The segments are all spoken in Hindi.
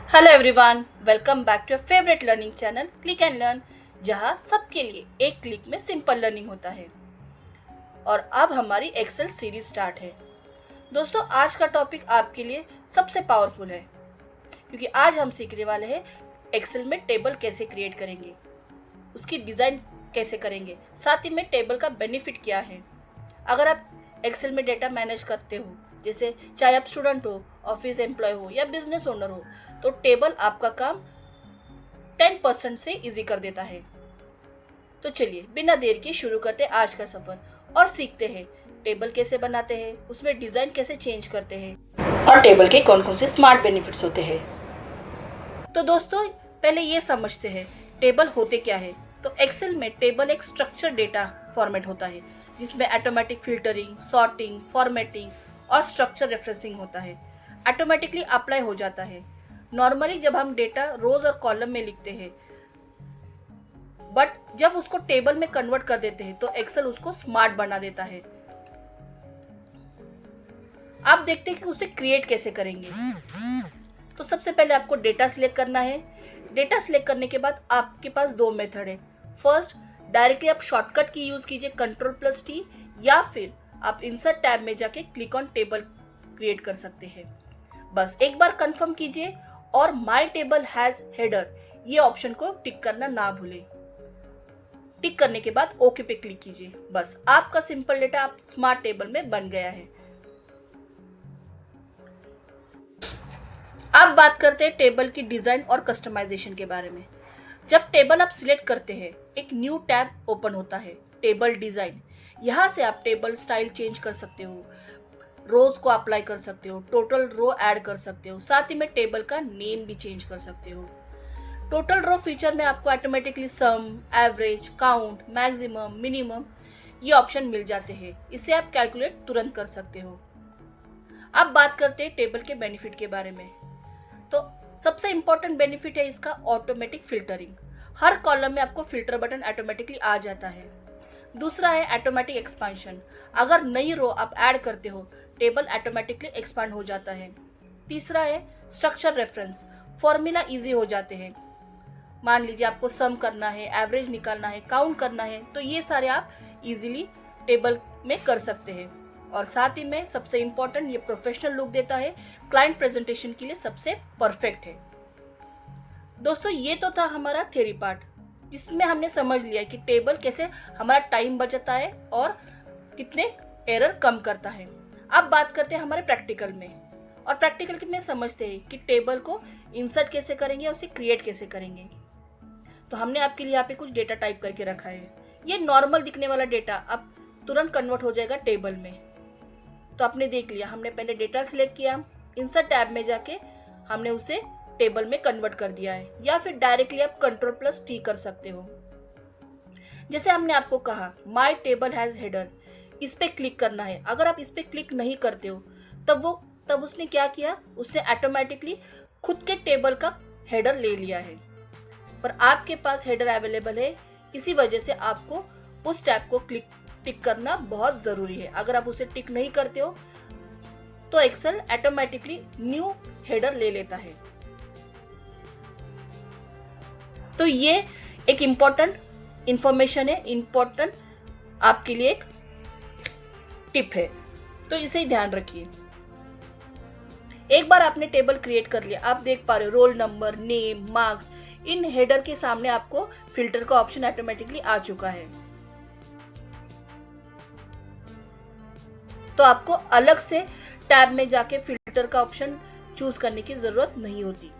Hello everyone, welcome back to your favourite learning channel click and learn, जहां सबके लिए एक क्लिक में सिंपल लर्निंग होता है। और अब हमारी एक्सेल सीरीज स्टार्ट है। दोस्तों, आज का टॉपिक आपके लिए सबसे पावरफुल है, क्योंकि आज हम सीखने वाले हैं एक्सेल में टेबल कैसे क्रिएट करेंगे, उसकी डिज़ाइन कैसे करेंगे, साथ ही में टेबल का बेनिफिट क्या है। अगर आप एक्सेल में डेटा मैनेज करते हो, जैसे चाहे आप स्टूडेंट हो, ऑफिस एम्प्लॉय हो या बिजनेस ओनर हो, तो टेबल आपका काम 10% से इजी कर देता है। तो चलिए बिना देर के शुरू करते हैं आज का सफर और सीखते हैं टेबल कैसे बनाते हैं, उसमें डिजाइन कैसे चेंज करते हैं और टेबल के कौन कौन से स्मार्ट बेनिफिट्स होते हैं। तो दोस्तों, पहले ये समझते हैं टेबल होते क्या है। तो एक्सेल में टेबल एक स्ट्रक्चर डेटा फॉर्मेट होता है, जिसमें ऑटोमेटिक फिल्टरिंग, सॉर्टिंग, फॉर्मेटिंग और स्ट्रक्चर रेफरेंसिंग होता है। ऑटोमेटिकली अप्लाई हो जाता है। नॉर्मली जब हम डेटा रोज और कॉलम में लिखते हैं, बट जब उसको टेबल में कन्वर्ट कर देते हैं तो एक्सेल उसको स्मार्ट बना देता है। आप देखते हैं कि उसे क्रिएट कैसे करेंगे। तो सबसे पहले आपको डेटा सिलेक्ट करना है। डेटा सिलेक्ट करने के बाद आपके पास दो मेथड है। फर्स्ट, डायरेक्टली आप शॉर्टकट की यूज कीजिए Ctrl+T, या फिर आप इंसर्ट टैब में जाके क्लिक ऑन टेबल क्रिएट कर सकते हैं। बस एक बार कंफर्म कीजिए और माय टेबल हैज हेडर ये ऑप्शन को टिक करना ना भूलें। टिक करने के बाद ओके पे क्लिक कीजिए। बस आपका सिंपल डेटा आप स्मार्ट टेबल में बन गया है। अब बात करते हैं टेबल की डिजाइन और कस्टमाइजेशन के बारे में। जब टेबल आप सिलेक्ट करते हैं, एक न्यू टैब ओपन होता है, टेबल डिजाइन। यहाँ से आप टेबल स्टाइल चेंज कर सकते हो, रोज को अप्लाई कर सकते हो, टोटल रो ऐड कर सकते हो, साथ ही में टेबल का नेम भी चेंज कर सकते हो। टोटल रो फीचर में आपको ऑटोमेटिकली सम, एवरेज, काउंट, मैक्सिमम, मिनिमम ये ऑप्शन मिल जाते हैं। इसे आप कैलकुलेट तुरंत कर सकते हो। अब बात करते हैं टेबल के बेनिफिट के बारे में। तो सबसे इंपॉर्टेंट बेनिफिट है इसका ऑटोमेटिक फिल्टरिंग। हर कॉलम में आपको फिल्टर बटन ऑटोमेटिकली आ जाता है। दूसरा है ऑटोमेटिक एक्सपांशन। अगर नई रो आप ऐड करते हो, टेबल ऑटोमेटिकली एक्सपांड हो जाता है। तीसरा है स्ट्रक्चर रेफरेंस। फॉर्मूला इजी हो जाते हैं। मान लीजिए आपको सम करना है, एवरेज निकालना है, काउंट करना है, तो ये सारे आप इजीली टेबल में कर सकते हैं। और साथ ही में सबसे इंपॉर्टेंट, ये प्रोफेशनल लुक देता है। क्लाइंट प्रेजेंटेशन के लिए सबसे परफेक्ट है। दोस्तों, ये तो था हमारा थ्योरी पार्ट, जिसमें हमने समझ लिया कि टेबल कैसे हमारा टाइम बचाता है और कितने एरर कम करता है। अब बात करते हैं हमारे प्रैक्टिकल में। और प्रैक्टिकल में समझते हैं कि टेबल को इंसर्ट कैसे करेंगे और उसे क्रिएट कैसे करेंगे। तो हमने आपके लिए यहाँ पे कुछ डेटा टाइप करके रखा है। ये नॉर्मल दिखने वाला डेटा अब तुरंत कन्वर्ट हो जाएगा टेबल में। तो आपने देख लिया, हमने पहले डेटा सिलेक्ट किया, इंसर्ट टैब में जाके हमने उसे टेबल में कन्वर्ट कर दिया है, या फिर डायरेक्टली आप Ctrl+T कर सकते हो। जैसे हमने आपको कहा माय टेबल हैज हेडर, इस पे क्लिक करना है। अगर आप इस पे क्लिक नहीं करते हो, तब उसने क्या किया, उसने ऑटोमेटिकली खुद के टेबल का हेडर ले लिया है। पर आपके पास हेडर अवेलेबल है, इसी वजह से आपको उस टैब को टिक करना बहुत जरूरी है। अगर आप उसे टिक नहीं करते हो तो एक्सेल ऑटोमेटिकली न्यू हेडर ले लेता है। तो ये एक इम्पोर्टेंट इंफॉर्मेशन है, इम्पोर्टेंट आपके लिए एक टिप है, तो इसे ध्यान रखिए। एक बार आपने टेबल क्रिएट कर लिया, आप देख पा रहे हो रोल नंबर, नेम, मार्क्स, इन हेडर के सामने आपको फिल्टर का ऑप्शन ऑटोमेटिकली आ चुका है। तो आपको अलग से टैब में जाके फिल्टर का ऑप्शन चूज करने की जरूरत नहीं होती।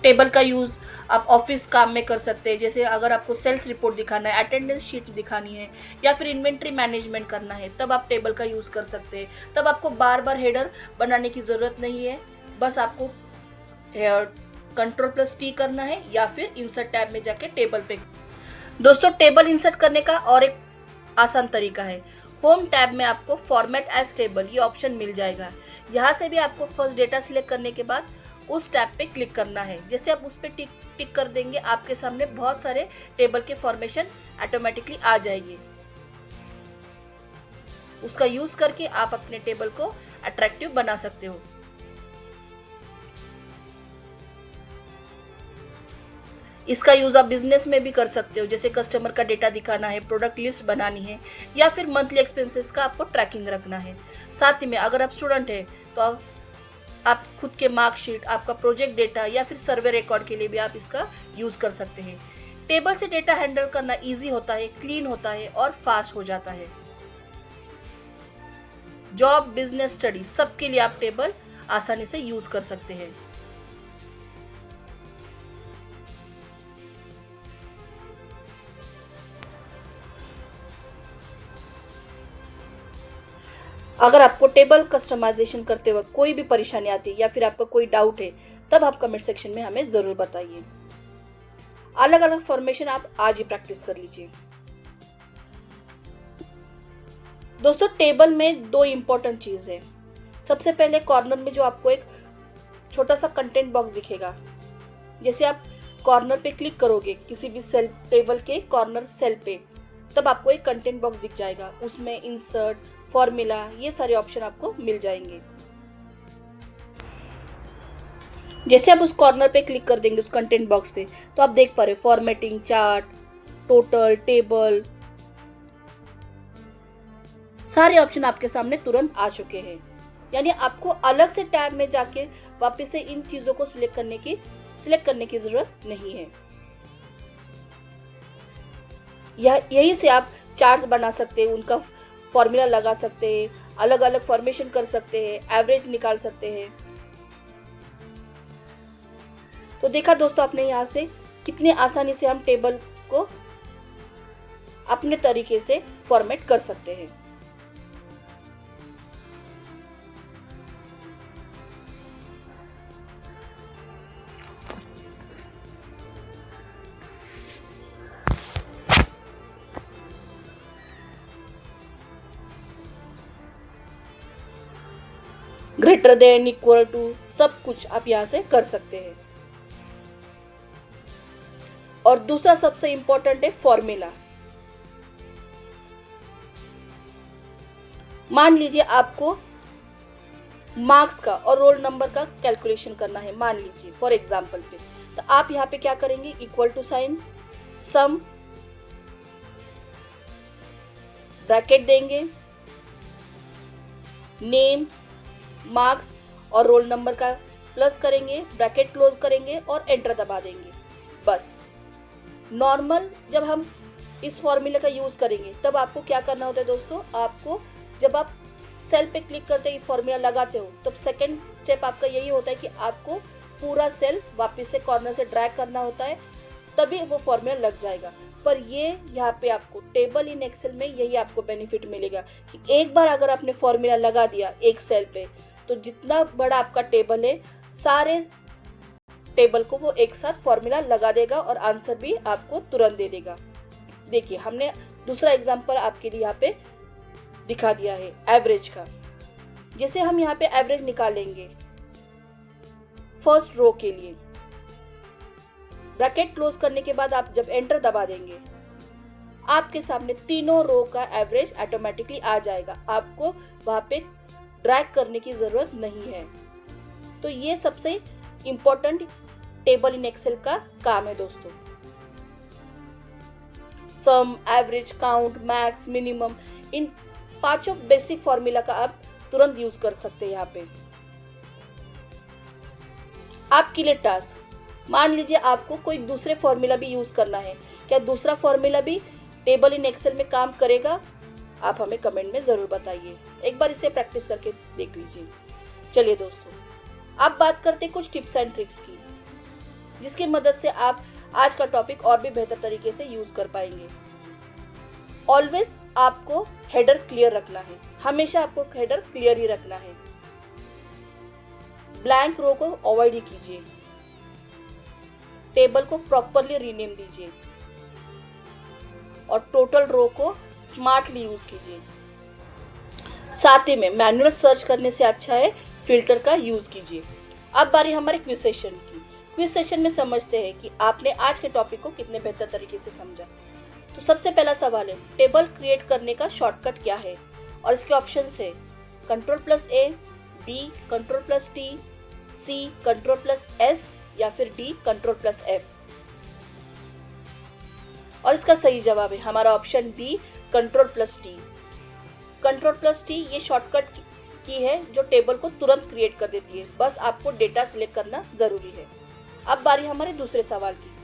टेबल का यूज आप ऑफिस काम में कर सकते हैं। जैसे अगर आपको सेल्स रिपोर्ट दिखाना है, अटेंडेंस शीट दिखानी है, या फिर इन्वेंट्री मैनेजमेंट करना है, तब आप टेबल का यूज कर सकते हैं। तब आपको बार बार हेडर बनाने की जरूरत नहीं है। बस आपको Ctrl+T करना है, या फिर इंसर्ट टैब में जाके टेबल पे। दोस्तों, टेबल इंसर्ट करने का और एक आसान तरीका है। होम टैब में आपको फॉर्मेट एज टेबल ये ऑप्शन मिल जाएगा। यहाँ से भी आपको फर्स्ट डेटा सिलेक्ट करने के बाद उस टैब पे क्लिक करना है। जैसे आप उस पर टिक कर देंगे, आपके सामने बहुत सारे टेबल के फॉर्मेशन ऑटोमेटिकली आ जाएंगे। उसका यूज करके आप अपने टेबल को अट्रैक्टिव बना सकते हो। इसका यूज आप बिजनेस में भी कर सकते हो, जैसे कस्टमर का डेटा दिखाना है, प्रोडक्ट लिस्ट बनानी है, या फिर मंथली एक्सपेंसेस का आपको ट्रैकिंग रखना है। साथ ही में अगर आप स्टूडेंट है तो आप खुद के मार्कशीट, आपका प्रोजेक्ट डेटा या फिर सर्वे रिकॉर्ड के लिए भी आप इसका यूज कर सकते हैं। टेबल से डेटा हैंडल करना इजी होता है, क्लीन होता है और फास्ट हो जाता है। जॉब, बिजनेस, स्टडी सबके लिए आप टेबल आसानी से यूज कर सकते हैं। अगर आपको टेबल कस्टमाइजेशन करते वक्त कोई भी परेशानी आती है या फिर आपका कोई डाउट है, तब आप कमेंट सेक्शन में हमें जरूर बताइए। अलग अलग फॉर्मेशन आप आज ही प्रैक्टिस कर लीजिए। दोस्तों, टेबल में दो इंपॉर्टेंट चीज है। सबसे पहले कॉर्नर में जो आपको एक छोटा सा कंटेंट बॉक्स दिखेगा, जैसे आप कॉर्नर पे क्लिक करोगे किसी भी सेल, टेबल के कॉर्नर सेल पे, तब आपको एक कंटेंट बॉक्स दिख जाएगा। उसमें इंसर्ट, फॉर्मूला, ये सारे ऑप्शन आपको मिल जाएंगे। जैसे आप उस कॉर्नर पे क्लिक कर देंगे उस कंटेंट बॉक्स पे, तो आप देख पा रहे फॉर्मेटिंग, चार्ट, टोटल, टेबल, सारे ऑप्शन आपके सामने तुरंत आ चुके हैं। यानी आपको अलग से टैब में जाके वापस से इन चीजों को सिलेक्ट करने की जरूरत नहीं है। यही से आप चार्ट्स बना सकते हैं, उनका फॉर्मूला लगा सकते हैं, अलग अलग फॉर्मेशन कर सकते हैं, एवरेज निकाल सकते हैं। तो देखा दोस्तों आपने यहाँ से कितने आसानी से हम टेबल को अपने तरीके से फॉर्मेट कर सकते हैं। ग्रेटर देन, इक्वल टू, सब कुछ आप यहां से कर सकते हैं। और दूसरा सबसे इंपॉर्टेंट है फॉर्मूला। मान लीजिए आपको मार्क्स का और रोल नंबर का कैलकुलेशन करना है, मान लीजिए फॉर एग्जांपल पे, तो आप यहाँ पे क्या करेंगे, equal to sign, sum, bracket देंगे, नेम, मार्क्स और रोल नंबर का प्लस करेंगे, ब्रैकेट क्लोज करेंगे और एंटर दबा देंगे। बस नॉर्मल जब हम इस फॉर्मूले का यूज करेंगे तब आपको क्या करना होता है दोस्तों, आपको जब आप सेल पे क्लिक करते ही फॉर्मूला लगाते हो तब सेकंड स्टेप आपका यही होता है कि आपको पूरा सेल वापस से कॉर्नर से ड्रैग करना होता है, तभी वो फॉर्मूला लग जाएगा। पर ये यहाँ पे आपको टेबल इन एक्सेल में यही आपको बेनिफिट मिलेगा कि एक बार अगर आपने फॉर्मूला लगा दिया एक सेल पे, तो जितना बड़ा आपका टेबल है सारे टेबल को वो एक साथ फॉर्मूला लगा देगा और आंसर भी आपको तुरंत दे देगा। देखिए हमने दूसरा एग्जांपल आपके लिए यहाँ पे दिखा दिया है एवरेज का। जैसे हम यहाँ पे एवरेज निकालेंगे फर्स्ट रो के लिए, ब्रैकेट क्लोज करने के बाद आप जब एंटर दबा देंगे आपके सामने तीनों रो का एवरेज ऑटोमेटिकली आ जाएगा, आपको वहां पे ड्रैग करने की जरूरत नहीं है। तो ये सबसे इंपॉर्टेंट टेबल इन एक्सेल का काम है दोस्तों। सम, एवरेज, काउंट, मैक्स, मिनिमम, इन पांचों बेसिक फॉर्मूला का आप तुरंत यूज कर सकते हैं। यहाँ पे आपके लिए टास्क, मान लीजिए आपको कोई दूसरे फॉर्मूला भी यूज करना है, क्या दूसरा फॉर्मूला भी टेबल इन एक्सेल में काम करेगा? आप हमें कमेंट में जरूर बताइए, एक बार इसे प्रैक्टिस करके देख लीजिए। चलिए दोस्तों, अब बात करते हैं कुछ टिप्स एंड ट्रिक्स की, जिसकी मदद से आप आज का टॉपिक और भी बेहतर तरीके से यूज कर पाएंगे। ऑलवेज आपको हेडर क्लियर रखना है, हमेशा आपको हेडर क्लियर ही रखना है। ब्लैंक रो को अवॉइड ही कीजिए, टेबल को प्रॉपरली रीनेम दीजिए और टोटल रो को स्मार्टली यूज कीजिए। साथ ही में मैनुअल सर्च करने से अच्छा है फिल्टर का यूज कीजिए। अब बारी हमारे क्विज सेशन की। क्विज सेशन में समझते हैं कि आपने आज के टॉपिक को कितने बेहतर तरीके से समझा। तो सबसे पहला सवाल है, टेबल क्रिएट करने का शॉर्टकट क्या है? और इसके ऑप्शन है Ctrl+A, B Ctrl+T, C Ctrl+S या फिर D Ctrl+F। और इसका सही जवाब है हमारा ऑप्शन बी Ctrl+T। Ctrl+T ये शॉर्टकट की है जो टेबल को तुरंत क्रिएट कर देती है, बस आपको डेटा सिलेक्ट करना जरूरी है। अब बारी हमारे दूसरे सवाल की।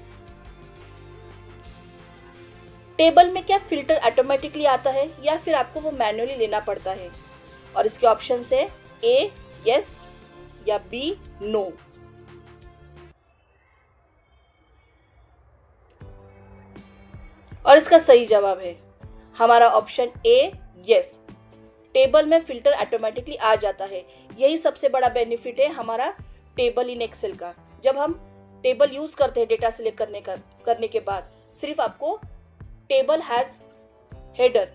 टेबल में क्या फिल्टर ऑटोमेटिकली आता है या फिर आपको वो मैन्युअली लेना पड़ता है? और इसके ऑप्शन है ए यस या बी नो। और इसका सही जवाब है हमारा ऑप्शन ए यस। टेबल में फिल्टर ऑटोमेटिकली आ जाता है। यही सबसे बड़ा बेनिफिट है हमारा टेबल इन एक्सेल का। जब हम टेबल यूज करते हैं डेटा सिलेक्ट करने के बाद, सिर्फ आपको टेबल हैज हेडर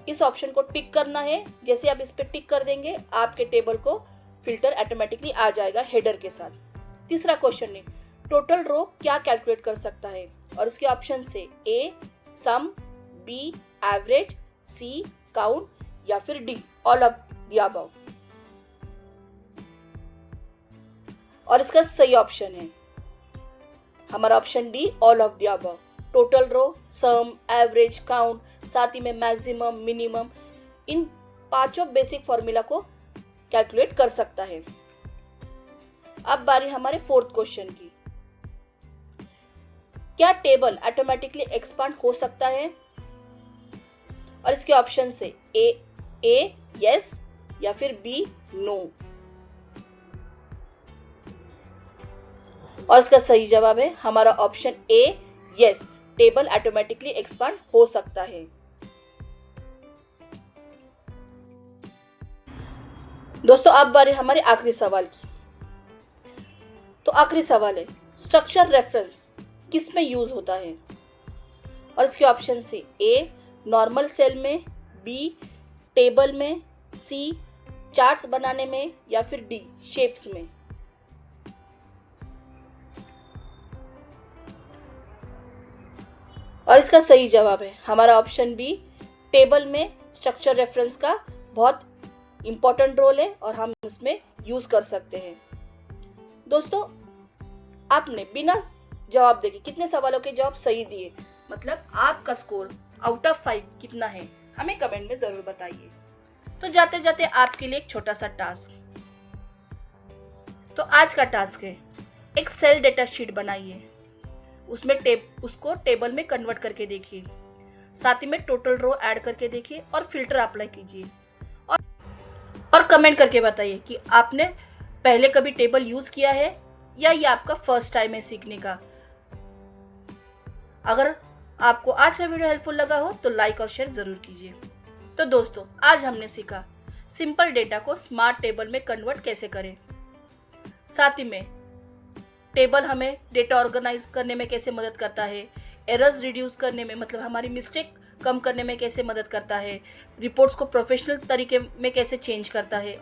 इस ऑप्शन को टिक करना है। जैसे आप इस पे टिक कर देंगे, आपके टेबल को फिल्टर ऑटोमेटिकली आ जाएगा हेडर के साथ। तीसरा क्वेश्चन है, टोटल रो क्या कैलकुलेट कर सकता है? और इसके ऑप्शन से A sum, B average, C count या फिर D all of the above. और इसका सही ऑप्शन है हमारा option D all of the above. Total row, sum, average, count, साथ ही में मैक्सिमम, मिनिमम, इन पांचों बेसिक फॉर्मूला को कैलकुलेट कर सकता है। अब बारी हमारे फोर्थ क्वेश्चन की। क्या टेबल ऑटोमेटिकली एक्सपांड हो सकता है? और इसके ऑप्शन से ए यस या फिर बी नो। और इसका सही जवाब है हमारा option A yes, table automatically expand हो सकता है। दोस्तों अब बारी हमारे आखिरी सवाल की। तो आखिरी सवाल है, स्ट्रक्चर रेफरेंस किस में यूज होता है? और इसके ऑप्शन से ए नॉर्मल सेल में, बी टेबल में, सी चार्ट्स बनाने में या फिर डी शेप्स में। और इसका सही जवाब है हमारा ऑप्शन बी, टेबल में स्ट्रक्चर रेफरेंस का बहुत इंपॉर्टेंट रोल है और हम उसमें यूज कर सकते हैं। दोस्तों आपने बिना जवाब देके कितने सवालों के जवाब सही दिए, मतलब आपका स्कोर आउट ऑफ 5 कितना है, हमें कमेंट में जरूर बताइए। तो जाते जाते आपके लिए एक छोटा सा टास्क। तो आज का टास्क है, एक सेल डेटा शीट बनाइए, उसमें उसको टेबल में कन्वर्ट करके देखिए, साथ ही में टोटल रो ऐड करके देखिए और फिल्टर अप्लाई कीजिए और कमेंट करके बताइए कि आपने पहले कभी टेबल यूज किया है या ये आपका फर्स्ट टाइम है सीखने का। अगर आपको आज का वीडियो हेल्पफुल लगा हो तो लाइक और शेयर जरूर कीजिए। तो दोस्तों आज हमने सीखा सिंपल डेटा को स्मार्ट टेबल में कन्वर्ट कैसे करें, साथ ही में टेबल हमें डेटा ऑर्गेनाइज करने में कैसे मदद करता है, एरर्स रिड्यूस करने में मतलब हमारी मिस्टेक कम करने में कैसे मदद करता है, रिपोर्ट्स को प्रोफेशनल तरीके में कैसे चेंज करता है,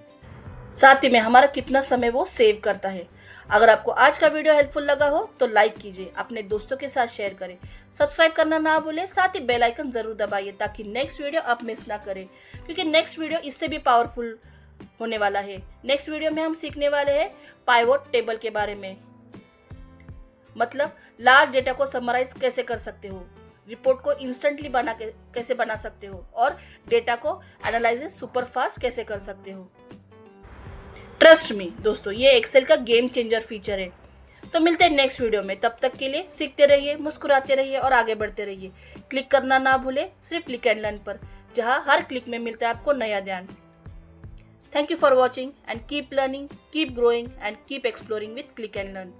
साथ ही में हमारा कितना समय वो सेव करता है। अगर आपको आज का वीडियो हेल्पफुल लगा हो तो लाइक कीजिए, अपने दोस्तों के साथ शेयर करें, सब्सक्राइब करना ना भूलें, साथ ही बेल आइकन जरूर दबाइए ताकि नेक्स्ट वीडियो आप मिस ना करें, क्योंकि नेक्स्ट वीडियो इससे भी पावरफुल होने वाला है। नेक्स्ट वीडियो में हम सीखने वाले हैं पाइवोट टेबल के बारे में, मतलब लार्ज डेटा को समराइज कैसे कर सकते हो, रिपोर्ट को इंस्टेंटली कैसे बना सकते हो और डेटा को एनालाइसिस सुपर फास्ट कैसे कर सकते हो। ट्रस्ट मी दोस्तों, ये एक्सेल का गेम चेंजर फीचर है। तो मिलते हैं नेक्स्ट वीडियो में, तब तक के लिए सीखते रहिए, मुस्कुराते रहिए और आगे बढ़ते रहिए। क्लिक करना ना भूले सिर्फ क्लिक एंड लर्न पर, जहां हर क्लिक में मिलता है आपको नया ज्ञान। Thank you for watching and keep learning, keep growing and keep exploring with click and learn.